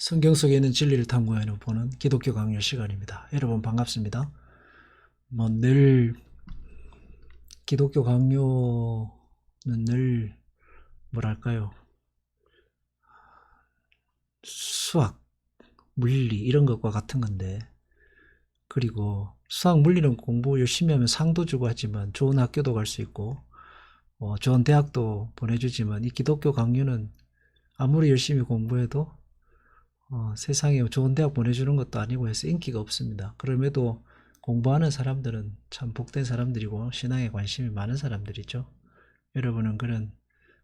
성경 속에 있는 진리를 탐구하는 보는 기독교 강요 시간입니다. 여러분 반갑습니다. 늘 기독교 강요는 늘 뭐랄까요? 수학, 물리 이런 것과 같은 건데, 그리고 수학, 물리는 공부 열심히 하면 상도 주고 하지만 좋은 학교도 갈 수 있고 좋은 대학도 보내주지만, 이 기독교 강요는 아무리 열심히 공부해도 세상에 좋은 대학 보내주는 것도 아니고 해서 인기가 없습니다. 그럼에도 공부하는 사람들은 참 복된 사람들이고 신앙에 관심이 많은 사람들이죠. 여러분은 그런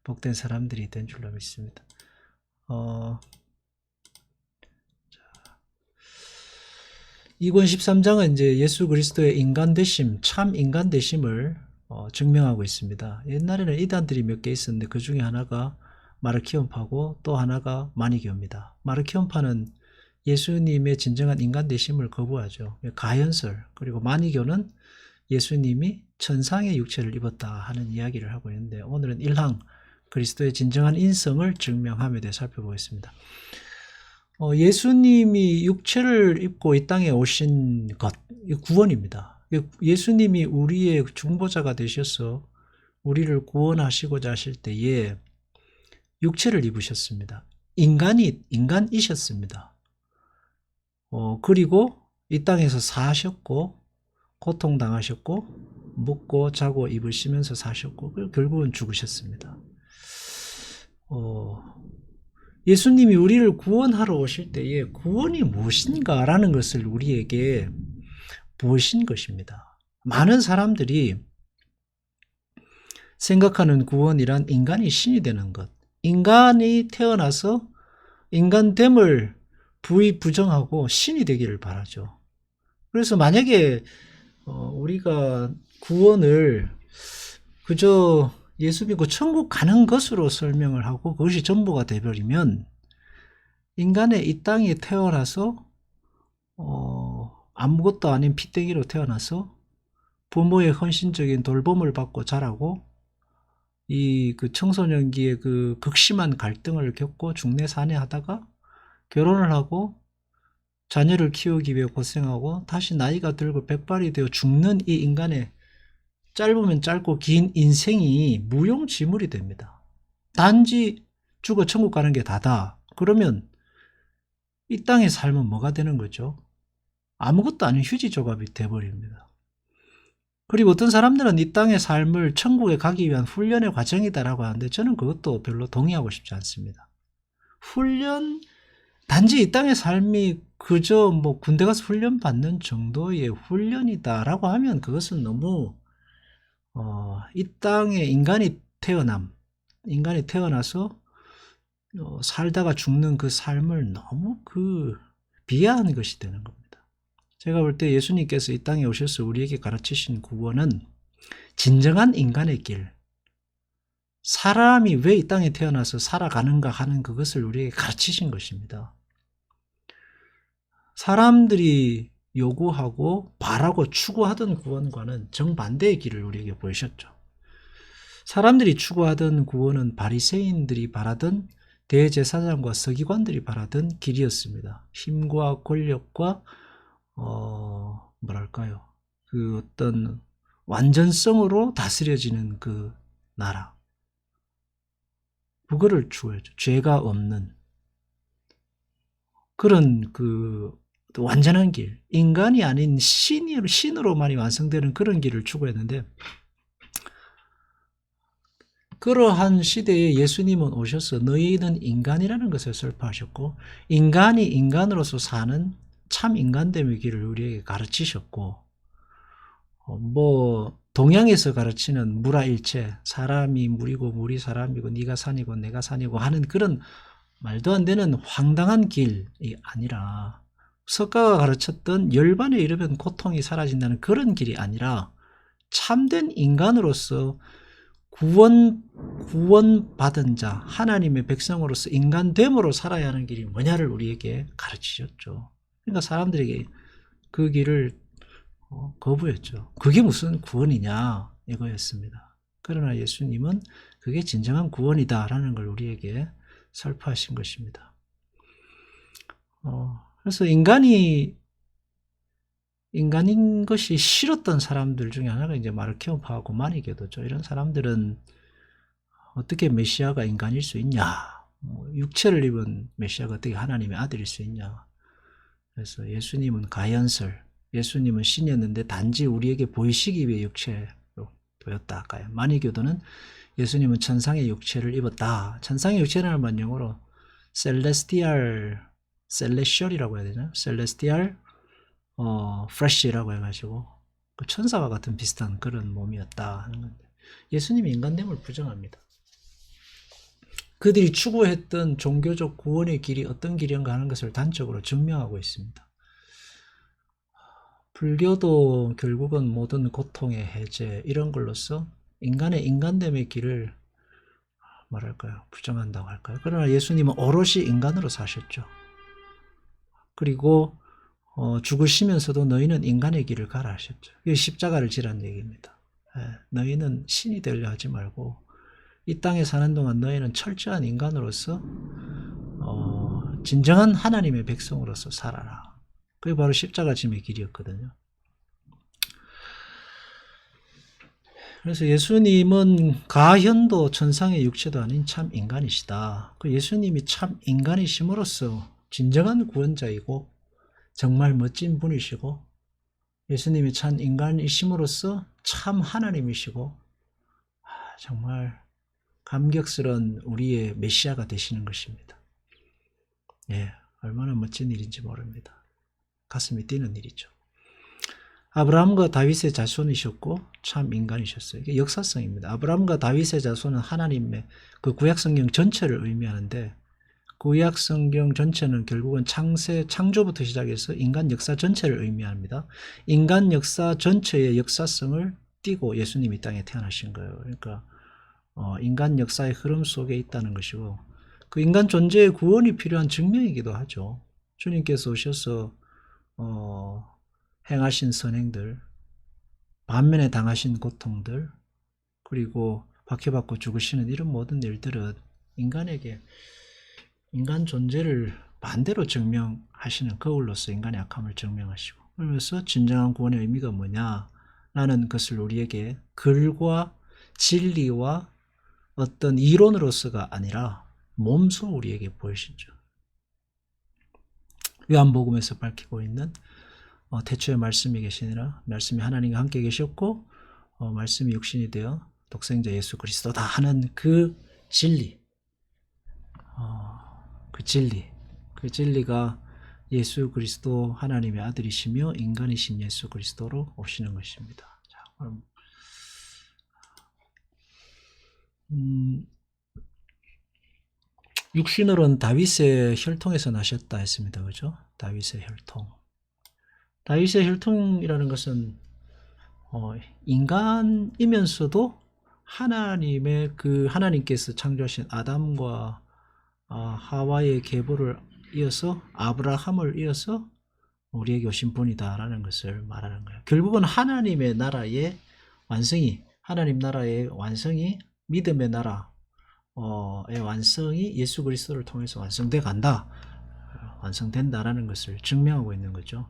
복된 사람들이 된 줄로 믿습니다. 이권 13장은 이제 예수 그리스도의 인간 되심, 참 인간 되심을 증명하고 있습니다. 옛날에는 이단들이 몇 개 있었는데 그 중에 하나가 마르키온파고 또 하나가 마니교입니다. 마르키온파는 예수님의 진정한 인간 되심을 거부하죠. 가연설. 그리고 마니교는 예수님이 천상의 육체를 입었다 하는 이야기를 하고 있는데, 오늘은 1항 그리스도의 진정한 인성을 증명함에 대해 살펴보겠습니다. 예수님이 육체를 입고 이 땅에 오신 것, 구원입니다. 예수님이 우리의 중보자가 되셔서 우리를 구원하시고자 하실 때에 육체를 입으셨습니다. 인간이셨습니다. 그리고 이 땅에서 사셨고, 고통당하셨고, 먹고 자고 입으시면서 사셨고, 결국은 죽으셨습니다. 예수님이 우리를 구원하러 오실 때에 구원이 무엇인가라는 것을 우리에게 보신 것입니다. 많은 사람들이 생각하는 구원이란 인간이 신이 되는 것, 인간이 태어나서 인간됨을 부정하고 신이 되기를 바라죠. 그래서 만약에 우리가 구원을 그저 예수 믿고 천국 가는 것으로 설명을 하고 그것이 전부가 되버리면, 인간의 이 땅에 태어나서 아무것도 아닌 피떼기로 태어나서 부모의 헌신적인 돌봄을 받고 자라고, 그 청소년기에 그 극심한 갈등을 겪고 중내사내 하다가 결혼을 하고 자녀를 키우기 위해 고생하고 다시 나이가 들고 백발이 되어 죽는 이 인간의 짧으면 짧고 긴 인생이 무용지물이 됩니다. 단지 죽어 천국 가는 게 다다. 그러면 이 땅의 삶은 뭐가 되는 거죠? 아무것도 아닌 휴지 조각이 돼버립니다. 그리고 어떤 사람들은 이 땅의 삶을 천국에 가기 위한 훈련의 과정이다라고 하는데, 저는 그것도 별로 동의하고 싶지 않습니다. 단지 이 땅의 삶이 그저 군대 가서 훈련 받는 정도의 훈련이다라고 하면 그것은 너무 이 땅에 인간이 태어나서 살다가 죽는 그 삶을 너무 비하하는 것이 되는 겁니다. 제가 볼 때 예수님께서 이 땅에 오셔서 우리에게 가르치신 구원은 진정한 인간의 길, 사람이 왜 이 땅에 태어나서 살아가는가 하는 그것을 우리에게 가르치신 것입니다. 사람들이 요구하고 바라고 추구하던 구원과는 정반대의 길을 우리에게 보이셨죠. 사람들이 추구하던 구원은 바리새인들이 바라던, 대제사장과 서기관들이 바라던 길이었습니다. 힘과 권력과 그 어떤 완전성으로 다스려지는 그 나라, 그거를 추구했죠. 죄가 없는 그런 완전한 길, 인간이 아닌 신으로만이 완성되는 그런 길을 추구했는데, 그러한 시대에 예수님은 오셔서 너희는 인간이라는 것을 설파하셨고, 인간이 인간으로서 사는 참 인간됨의 길을 우리에게 가르치셨고, 동양에서 가르치는 무라일체, 사람이 물이고 물이 사람이고 네가 산이고 내가 산이고 하는 그런 말도 안 되는 황당한 길이 아니라, 석가가 가르쳤던 열반에 이르면 고통이 사라진다는 그런 길이 아니라, 참된 인간으로서 구원받은 자, 하나님의 백성으로서 인간됨으로 살아야 하는 길이 뭐냐를 우리에게 가르치셨죠. 그러니까 사람들에게 그 길을 거부했죠. 그게 무슨 구원이냐 이거였습니다. 그러나 예수님은 그게 진정한 구원이다라는 걸 우리에게 설파하신 것입니다. 그래서 인간인 것이 싫었던 사람들 중에 하나가 이제 마르케오파하고 마니게도죠. 이런 사람들은 어떻게 메시아가 인간일 수 있냐? 육체를 입은 메시아가 어떻게 하나님의 아들일 수 있냐? 그래서 예수님은 가연설, 예수님은 신이었는데 단지 우리에게 보이시기 위해 육체로 보였다. 마니교도는 예수님은 천상의 육체를 입었다. 천상의 육체라는 말 영어로 셀레시얼이라고 해야 되나? 셀레스티알 프레쉬라고 해가지고 그 천사와 같은 비슷한 그런 몸이었다 하는 건데, 예수님이 인간됨을 부정합니다. 그들이 추구했던 종교적 구원의 길이 어떤 길인가 하는 것을 단적으로 증명하고 있습니다. 불교도 결국은 모든 고통의 해제 이런 걸로써 인간의 인간됨의 길을 부정한다고 할까요? 그러나 예수님은 오롯이 인간으로 사셨죠. 그리고 죽으시면서도 너희는 인간의 길을 가라 하셨죠. 이게 십자가를 지란 얘기입니다. 너희는 신이 되려 하지 말고 이 땅에 사는 동안 너희는 철저한 인간으로서 진정한 하나님의 백성으로서 살아라. 그게 바로 십자가 짐의 길이었거든요. 그래서 예수님은 가현도 천상의 육체도 아닌 참 인간이시다. 그 예수님이 참 인간이심으로써 진정한 구원자이고 정말 멋진 분이시고, 예수님이 참 인간이심으로써 참 하나님이시고 정말 감격스러운 우리의 메시아가 되시는 것입니다. 얼마나 멋진 일인지 모릅니다. 가슴이 뛰는 일이죠. 아브라함과 다윗의 자손이셨고 참 인간이셨어요. 이게 역사성입니다. 아브라함과 다윗의 자손은 하나님의 그 구약성경 전체를 의미하는데, 구약성경 전체는 결국은 창조부터 시작해서 인간 역사 전체를 의미합니다. 인간 역사 전체의 역사성을 띠고 예수님이 땅에 태어나신 거예요. 그러니까 인간 역사의 흐름 속에 있다는 것이고, 그 인간 존재의 구원이 필요한 증명이기도 하죠. 주님께서 오셔서 행하신 선행들, 반면에 당하신 고통들, 그리고 박해받고 죽으시는 이런 모든 일들은 인간에게 인간 존재를 반대로 증명하시는 거울로서 인간의 악함을 증명하시고, 그러면서 진정한 구원의 의미가 뭐냐라는 것을 우리에게 글과 진리와 어떤 이론으로서가 아니라 몸소 우리에게 보이시죠. 요한복음에서 밝히고 있는 태초에 말씀이 계시니라, 말씀이 하나님과 함께 계셨고 말씀이 육신이 되어 독생자 예수 그리스도다 하는 그 진리, 그 진리가 예수 그리스도 하나님의 아들이시며 인간이신 예수 그리스도로 오시는 것입니다. 자, 그럼 육신으로는 다윗의 혈통에서 나셨다 했습니다. 그죠? 다윗의 혈통. 다윗의 혈통이라는 것은 인간이면서도 하나님께서 창조하신 아담과 하와의 계보를 이어서 아브라함을 이어서 우리에게 오신 분이다라는 것을 말하는 거예요. 결국은 하나님의 나라의 완성이, 하나님 나라의 완성이, 믿음의 나라의 완성이 예수 그리스도를 통해서 완성돼 간다, 완성된다라는 것을 증명하고 있는 거죠.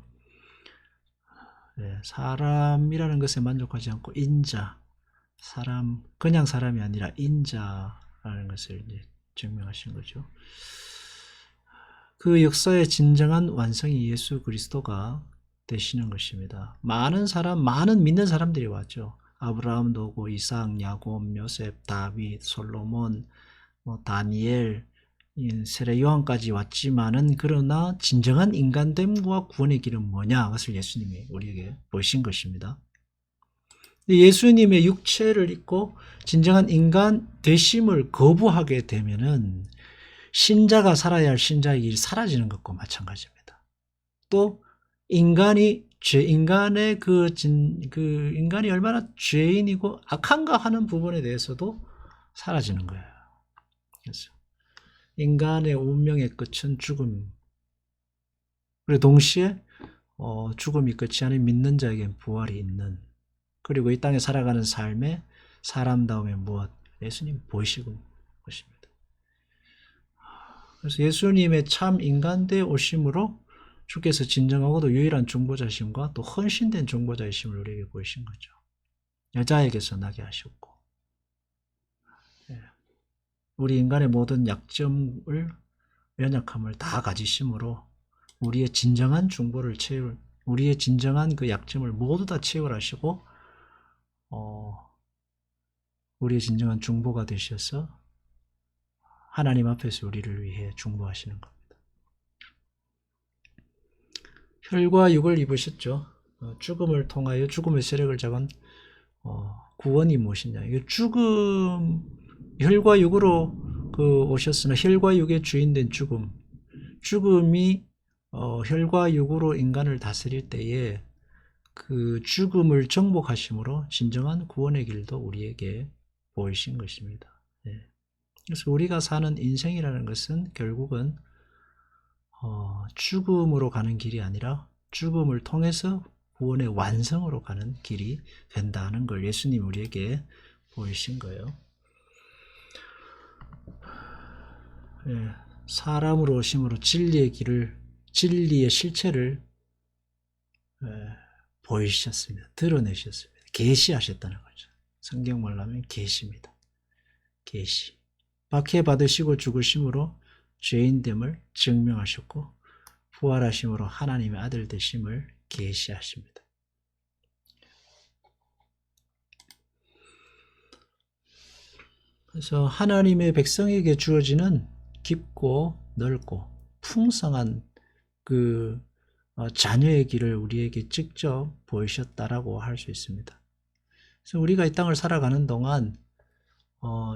사람이라는 것에 만족하지 않고 인자, 그냥 사람이 아니라 인자라는 것을 이제 증명하신 거죠. 그 역사의 진정한 완성이 예수 그리스도가 되시는 것입니다. 많은 믿는 사람들이 왔죠. 아브라함도 오고 이삭, 야곱, 요셉, 다윗, 솔로몬, 다니엘, 세례 요한까지 왔지만은, 그러나 진정한 인간됨과 구원의 길은 뭐냐, 그것을 예수님이 우리에게 보이신 것입니다. 예수님의 육체를 입고 진정한 인간 되심을 거부하게 되면은 신자가 살아야 할 신자의 길이 사라지는 것과 마찬가지입니다. 또 인간이 얼마나 죄인이고 악한가 하는 부분에 대해서도 사라지는 거예요. 그래서 인간의 운명의 끝은 죽음. 그리고 동시에 죽음이 끝이 아닌 믿는 자에겐 부활이 있는, 그리고 이 땅에 살아가는 삶의 사람다움의 무엇, 예수님 보이시고 것입니다. 그래서 예수님의 참 인간되어 오심으로 주께서 진정하고도 유일한 중보자심과 또 헌신된 중보자이심을 우리에게 보이신 거죠. 여자에게서 나게 하셨고, 우리 인간의 모든 약점을, 연약함을 다 가지심으로 우리의 진정한 중보를 우리의 진정한 그 약점을 모두 다 채울하시고, 우리의 진정한 중보가 되셔서 하나님 앞에서 우리를 위해 중보하시는 겁니다. 혈과 육을 입으셨죠. 죽음을 통하여 죽음의 세력을 잡은 구원이 무엇이냐. 이거 혈과 육으로 오셨으나 혈과 육의 주인된 죽음이 혈과 육으로 인간을 다스릴 때에 그 죽음을 정복하심으로 진정한 구원의 길도 우리에게 보이신 것입니다. 그래서 우리가 사는 인생이라는 것은 결국은 죽음으로 가는 길이 아니라 죽음을 통해서 구원의 완성으로 가는 길이 된다는 걸 예수님 우리에게 보이신 거예요. 사람으로 오심으로 진리의 실체를 보이셨습니다. 드러내셨습니다. 계시하셨다는 거죠. 성경 말하면 계시입니다. 계시. 박해 받으시고 죽으심으로 죄인됨을 증명하셨고 부활하심으로 하나님의 아들 되심을 계시하십니다. 그래서 하나님의 백성에게 주어지는 깊고 넓고 풍성한 그 자녀의 길을 우리에게 직접 보이셨다라고 할 수 있습니다. 그래서 우리가 이 땅을 살아가는 동안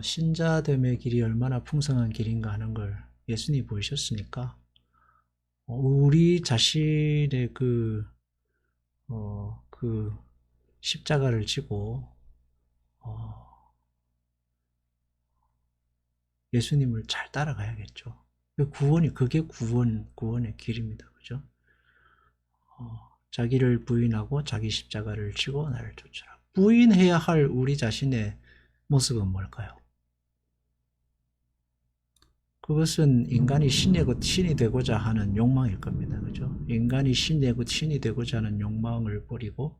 신자됨의 길이 얼마나 풍성한 길인가 하는 걸 예수님이 보이셨으니까 우리 자신의 그 십자가를 지고 예수님을 잘 따라가야겠죠. 그게 구원의 길입니다. 그죠? 자기를 부인하고 자기 십자가를 지고 나를 쫓으라. 부인해야 할 우리 자신의 모습은 뭘까요? 그것은 인간이 신이 되고자 하는 욕망일 겁니다. 그죠? 인간이 신이 되고자 하는 욕망을 버리고,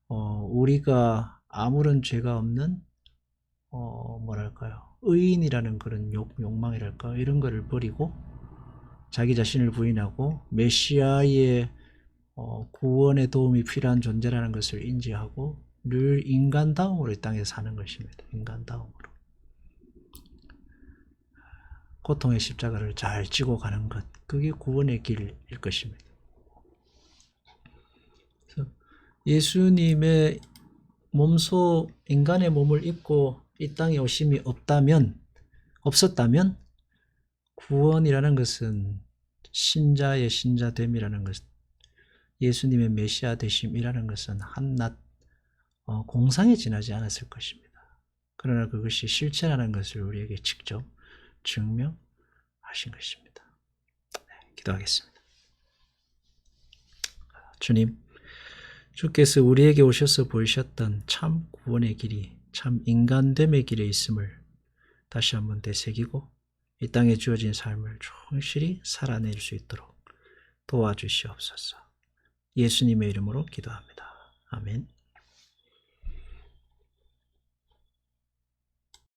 우리가 아무런 죄가 없는, 의인이라는 그런 욕망이랄까? 이런 거를 버리고, 자기 자신을 부인하고, 메시아의 구원의 도움이 필요한 존재라는 것을 인지하고, 늘 인간다움으로 이 땅에 사는 것입니다. 인간다움으로. 고통의 십자가를 잘 지고 가는 것, 그게 구원의 길일 것입니다. 그래서 예수님의 인간의 몸을 입고 이 땅에 오심이 없었다면 구원이라는 것은 신자의 신자됨이라는 것, 예수님의 메시아 되심이라는 것은 한낱 공상에 지나지 않았을 것입니다. 그러나 그것이 실체라는 것을 우리에게 직접 증명하신 것입니다. 기도하겠습니다. 주님, 주께서 우리에게 오셔서 보이셨던 참 구원의 길이 참 인간됨의 길에 있음을 다시 한번 되새기고 이 땅에 주어진 삶을 충실히 살아낼 수 있도록 도와주시옵소서. 예수님의 이름으로 기도합니다. 아멘.